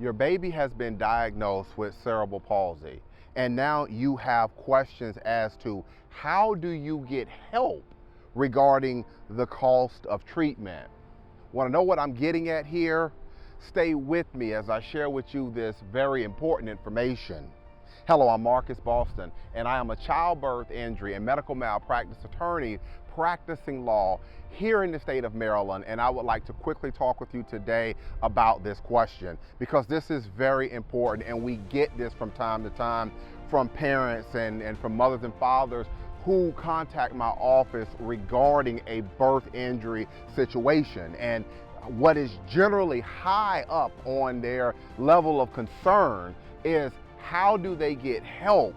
Your baby has been diagnosed with cerebral palsy, and now you have questions as to how do you get help regarding the cost of treatment. Want to know what I'm getting at here? Stay with me as I share with you this very important information. Hello, I'm Marcus Boston, and I am a childbirth injury and medical malpractice attorney practicing law here in the state of Maryland, and I would like to quickly talk with you today about this question because this is very important, and we get this from time to time from parents and from mothers and fathers who contact my office regarding a birth injury situation. And what is generally high up on their level of concern is how do they get help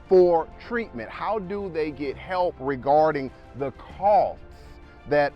for treatment? How do they get help regarding the costs that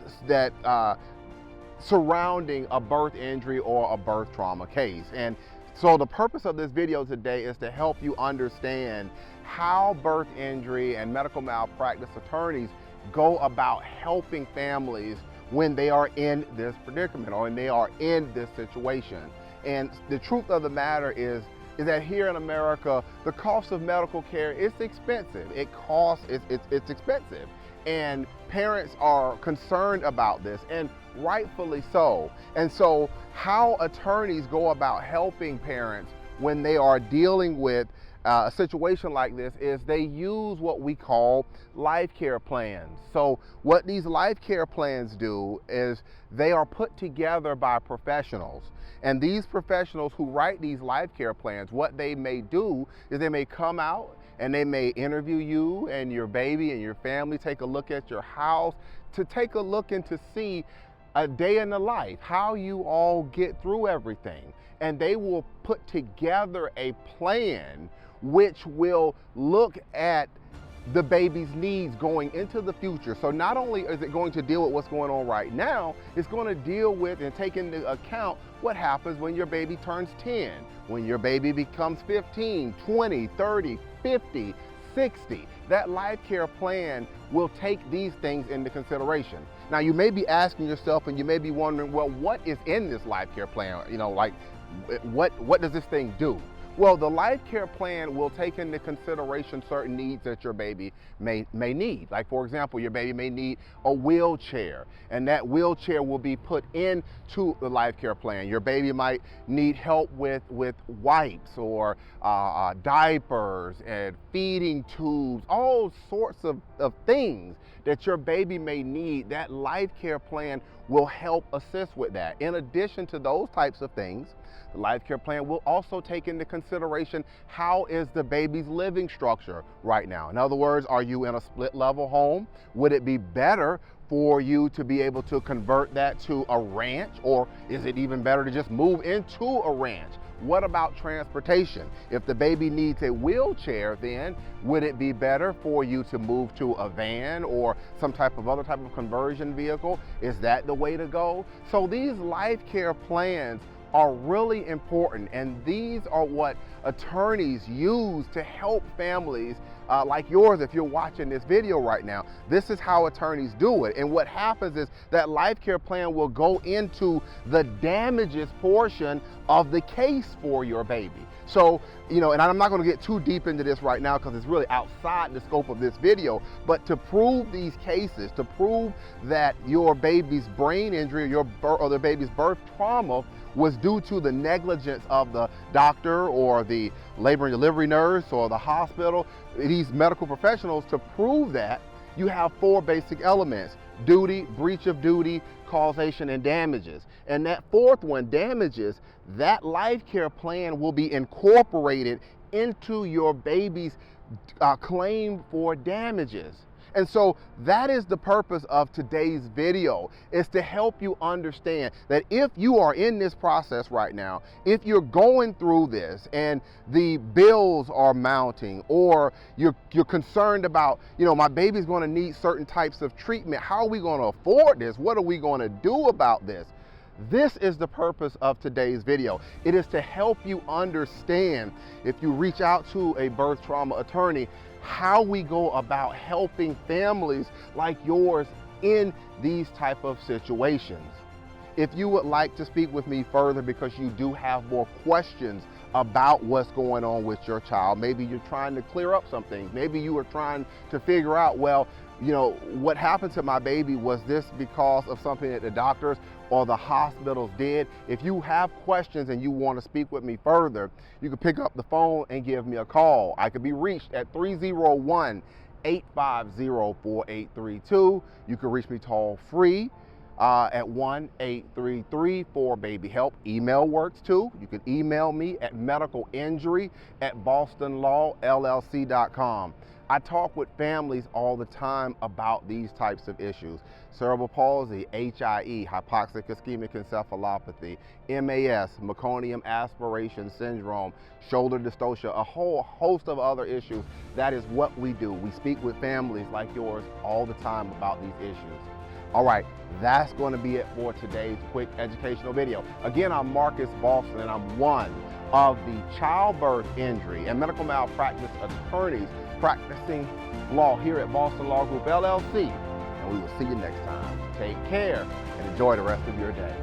surrounding a birth injury or a birth trauma case? And so the purpose of this video today is to help you understand how birth injury and medical malpractice attorneys go about helping families when they are in this predicament or when they are in this situation. And the truth of the matter is that here in America, the cost of medical care is expensive. It's expensive. And parents are concerned about this, and rightfully so. And so how attorneys go about helping parents when they are dealing with a situation like this is they use what we call life care plans. So what these life care plans do is they are put together by professionals. And these professionals who write these life care plans, what they may do is they may come out and they may interview you and your baby and your family, take a look at your house, to take a look and to see a day in the life, how you all get through everything. And they will put together a plan which will look at the baby's needs going into the future. So not only is it going to deal with what's going on right now, it's going to deal with and take into account what happens when your baby turns 10, when your baby becomes 15, 20, 30, 50, 60. That life care plan will take these things into consideration. Now you may be asking yourself and you may be wondering, well, what is in this life care plan? You know, like what does this thing do? Well, the life care plan will take into consideration certain needs that your baby may need. Like, for example, your baby may need a wheelchair, and that wheelchair will be put into the life care plan. Your baby might need help with wipes or diapers and feeding tubes, all sorts of things that your baby may need. That life care plan will help assist with that. In addition to those types of things, the life care plan will also take into consideration how is the baby's living structure right now. In other words, are you in a split level home? Would it be better for you to be able to convert that to a ranch, or is it even better to just move into a ranch? What about transportation? If the baby needs a wheelchair, then would it be better for you to move to a van or some other type of conversion vehicle? Is that the way to go? So these life care plans are really important, and these are what attorneys use to help families like yours. If you're watching this video right now, this is how attorneys do it. And what happens is that life care plan will go into the damages portion of the case for your baby. So, you know, and I'm not going to get too deep into this right now because it's really outside the scope of this video, but to prove these cases, to prove that your baby's brain injury or the baby's birth trauma was due to the negligence of the doctor or the labor and delivery nurse or the hospital, these medical professionals, to prove that, you have four basic elements: duty, breach of duty, causation, and damages. And that fourth one, damages, that life care plan will be incorporated into your baby's claim for damages. And so that is the purpose of today's video, is to help you understand that if you are in this process right now, if you're going through this and the bills are mounting, or you're concerned about, you know, my baby's going to need certain types of treatment, how are we going to afford this? What are we going to do about this? This is the purpose of today's video. It is to help you understand, if you reach out to a birth trauma attorney, how we go about helping families like yours in these type of situations. If you would like to speak with me further because you do have more questions about what's going on with your child, maybe you're trying to clear up some things, maybe you are trying to figure out, well, you know, what happened to my baby, was this because of something that the doctors or the hospitals did? If you have questions and you want to speak with me further, you can pick up the phone and give me a call. I could be reached at 301-850-4832. You can reach me toll free at 1-833-4BABY-HELP. Email works too. You can email me at medicalinjury@bostonlawllc.com. I talk with families all the time about these types of issues: cerebral palsy, HIE, hypoxic ischemic encephalopathy, MAS, meconium aspiration syndrome, shoulder dystocia, a whole host of other issues. That is what we do. We speak with families like yours all the time about these issues. All right, that's going to be it for today's quick educational video. Again, I'm Marcus Boston, and I'm one of the childbirth injury and medical malpractice attorneys practicing law here at Boston Law Group, LLC. And we will see you next time. Take care and enjoy the rest of your day.